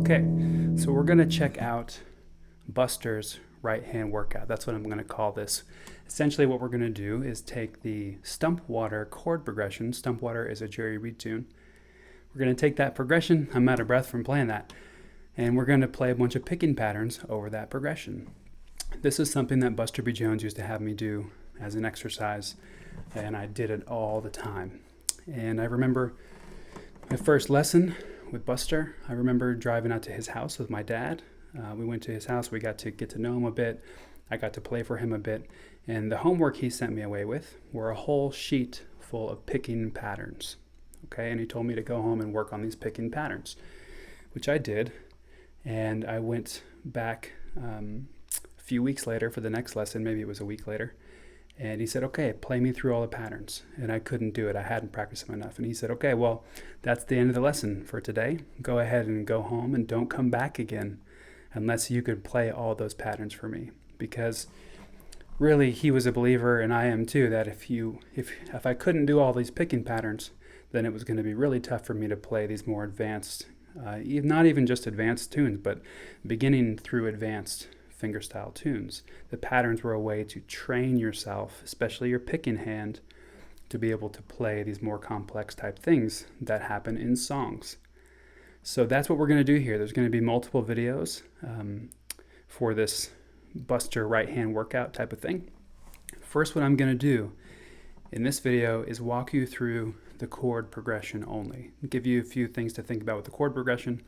Okay, so we're going to check out Buster's right hand workout. That's what I'm going to call this. Essentially what we're going to do is take the Stump Water chord progression. Stump Water is a Jerry Reed tune. We're going to take that progression, I'm out of breath from playing that, and we're going to play a bunch of picking patterns over that progression. This is something that Buster B. Jones used to have me do as an exercise, and I did it all the time. And I remember my first lesson with Buster. I remember driving out to his house with my dad. We went to his house. We got to get to know him a bit. I got to play for him a bit. And the homework he sent me away with were a whole sheet full of picking patterns. Okay, and he told me to go home and work on these picking patterns, which I did. And I went back a few weeks later for the next lesson. Maybe it was a week later. And he said, okay, play me through all the patterns. And I couldn't do it. I hadn't practiced them enough. And he said, okay, well, that's the end of the lesson for today. Go ahead and go home and don't come back again unless you could play all those patterns for me. Because really, he was a believer, and I am too, that if I couldn't do all these picking patterns, then it was going to be really tough for me to play these more advanced, not even just advanced tunes, but beginning through advanced fingerstyle tunes. The patterns were a way to train yourself, especially your picking hand, to be able to play these more complex type things that happen in songs. So that's what we're going to do here. There's going to be multiple videos for this Buster right hand workout type of thing. First, what I'm going to do in this video is walk you through the chord progression only, give you a few things to think about with the chord progression.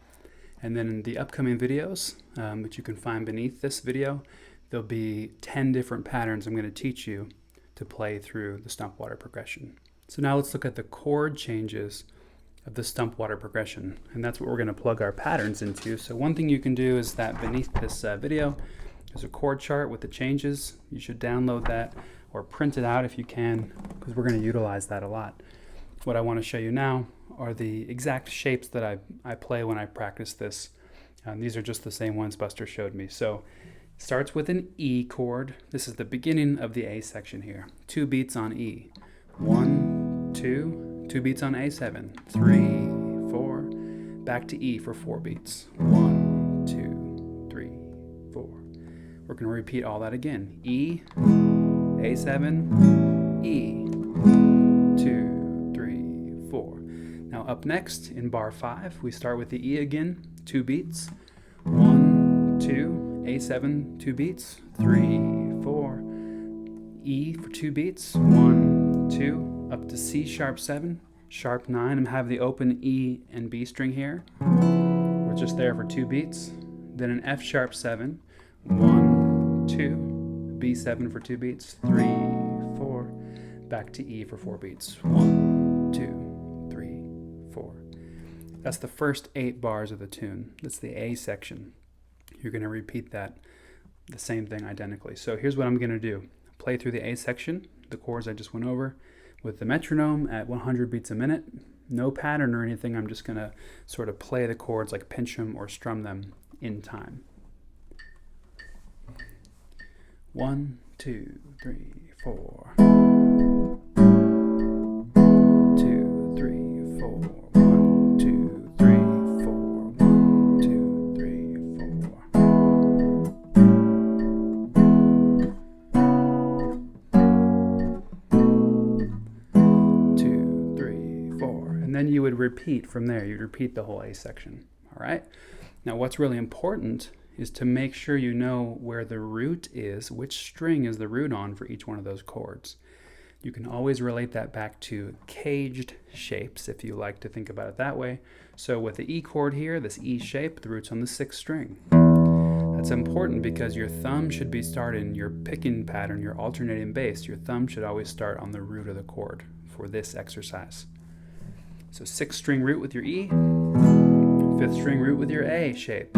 And then in the upcoming videos, which you can find beneath this video, there'll be 10 different patterns I'm going to teach you to play through the Stump Water progression. So now let's look at the chord changes of the Stump Water progression, and that's what we're going to plug our patterns into. So one thing you can do is that beneath this video, there's a chord chart with the changes. You should download that or print it out if you can, because we're going to utilize that a lot. What I want to show you now are the exact shapes that I play when I practice this. These are just the same ones Buster showed me. So it starts with an E chord. This is the beginning of the A section here. 2 beats on E. 1, 2, 2 beats on A7. 3, 4. Back to E for 4 beats. 1, 2, 3, 4. We're going to repeat all that again. E, A7, E, 2, 3, 4. Now up next in bar 5, we start with the E again, 2 beats. 1, 2, A7, 2 beats. 3, 4. E for 2 beats. 1, 2, up to C sharp 7, sharp 9. I have the open E and B string here. We're just there for 2 beats. Then an F sharp 7. 1, 2, B7 for 2 beats. 3, 4. Back to E for 4 beats. 1, 2, 3, 4. That's the first 8 bars of the tune. That's the A section. You're going to repeat that, the same thing identically. So here's what I'm going to do. Play through the A section, the chords I just went over, with the metronome at 100 beats a minute. No pattern or anything. I'm just going to sort of play the chords, like pinch them or strum them in time. 1, 2, 3, 4. 2, 3, 4. 1, 2, 3, 4. 1, 2, 3, 4. 2, 3, 4. And then you would repeat from there. You'd repeat the whole A section. All right? Now what's really important is to make sure you know where the root is, which string is the root on for each one of those chords. You can always relate that back to caged shapes, if you like to think about it that way. So with the E chord here, this E shape, the root's on the 6th string. That's important because your thumb should be starting your picking pattern, your alternating bass. Your thumb should always start on the root of the chord for this exercise. So 6th string root with your E, 5th string root with your A shape.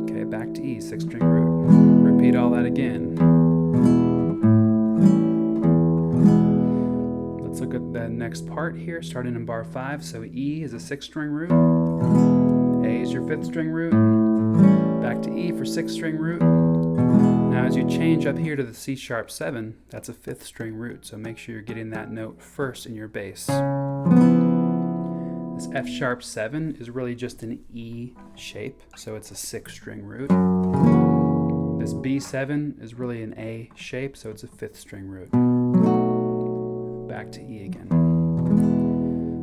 Okay, back to E, 6th string root. Repeat all that again. Let's look at the next part here, starting in bar 5. So E is a 6th string root. A is your 5th string root. Back to E for 6th string root. Now as you change up here to the C sharp 7, that's a 5th string root. So make sure you're getting that note first in your bass. This F sharp 7 is really just an E shape, so it's a 6-string root. This B7 is really an A shape, so it's a 5th string root. Back to E again.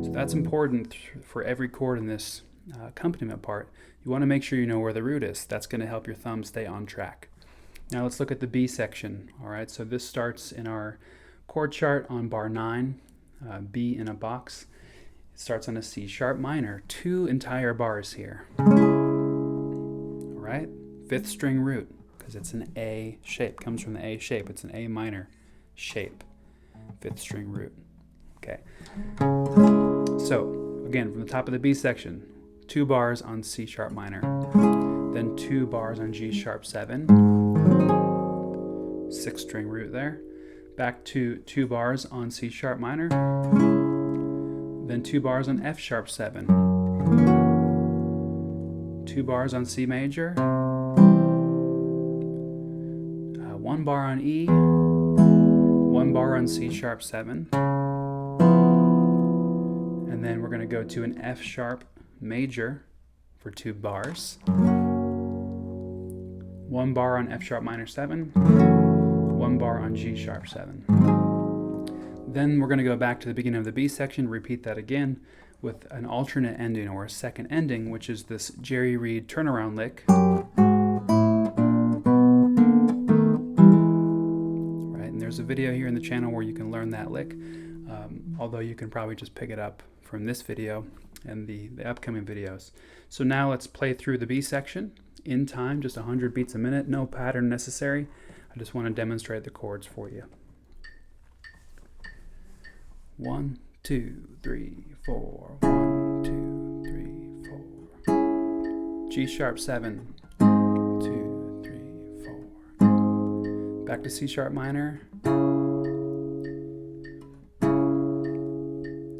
So that's important for every chord in this accompaniment part. You want to make sure you know where the root is. That's going to help your thumb stay on track. Now let's look at the B section. All right, so this starts in our chord chart on bar 9, B in a box. It starts on a C sharp minor, 2 entire bars here. All right, 5th string root, because it's an A shape, comes from the A shape. It's an A minor shape, 5th string root. Okay, so again, from the top of the B section, 2 bars on C sharp minor, then 2 bars on G sharp 7, 6th string root there, back to 2 bars on C sharp minor, then 2 bars on F sharp 7, 2 bars on C major, 1 bar on E, 1 bar on C sharp 7, and then we're going to go to an F sharp major for 2 bars, 1 bar on F sharp minor 7, 1 bar on G sharp 7. Then we're going to go back to the beginning of the B section, repeat that again with an alternate ending or a second ending, which is this Jerry Reed turnaround lick. Right, and there's a video here in the channel where you can learn that lick, although you can probably just pick it up from this video and the upcoming videos. So now let's play through the B section in time, just 100 beats a minute, no pattern necessary. I just want to demonstrate the chords for you. 1, 2, 3, 4. 1, 2, 3, 4. G sharp 7. 2, 3, 4. Back to C sharp minor.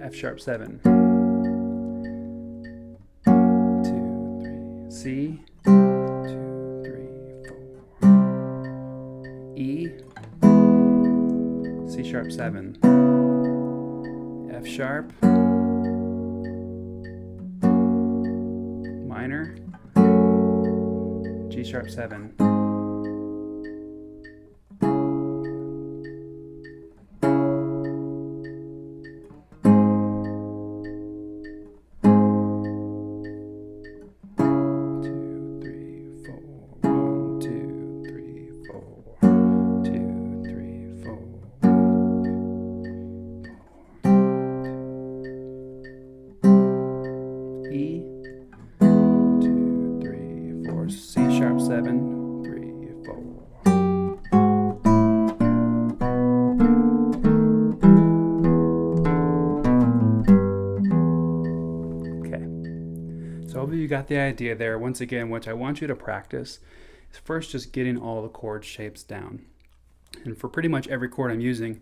F sharp 7. 2, 3. C. 2, 3, 4. E. C sharp 7. F sharp, minor, G sharp 7. E, 2, 3, 4, C sharp 7, 3, 4. Okay, so hopefully you got the idea there. Once again, what I want you to practice is first just getting all the chord shapes down. And for pretty much every chord I'm using,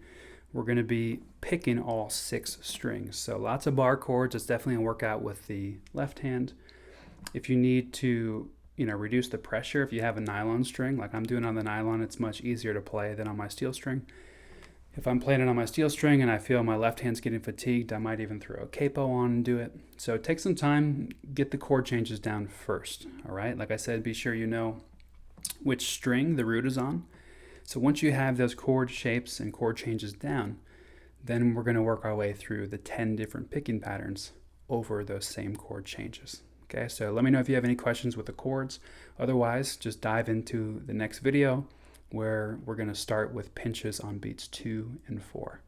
we're going to be picking all 6 strings. So lots of bar chords. It's definitely a workout with the left hand. If you need to, reduce the pressure, if you have a nylon string, like I'm doing on the nylon, it's much easier to play than on my steel string. If I'm playing it on my steel string and I feel my left hand's getting fatigued, I might even throw a capo on and do it. So take some time, get the chord changes down first, all right? Like I said, be sure you know which string the root is on. So once you have those chord shapes and chord changes down, then we're going to work our way through the 10 different picking patterns over those same chord changes. Okay, so let me know if you have any questions with the chords. Otherwise, just dive into the next video where we're going to start with pinches on beats 2 and 4.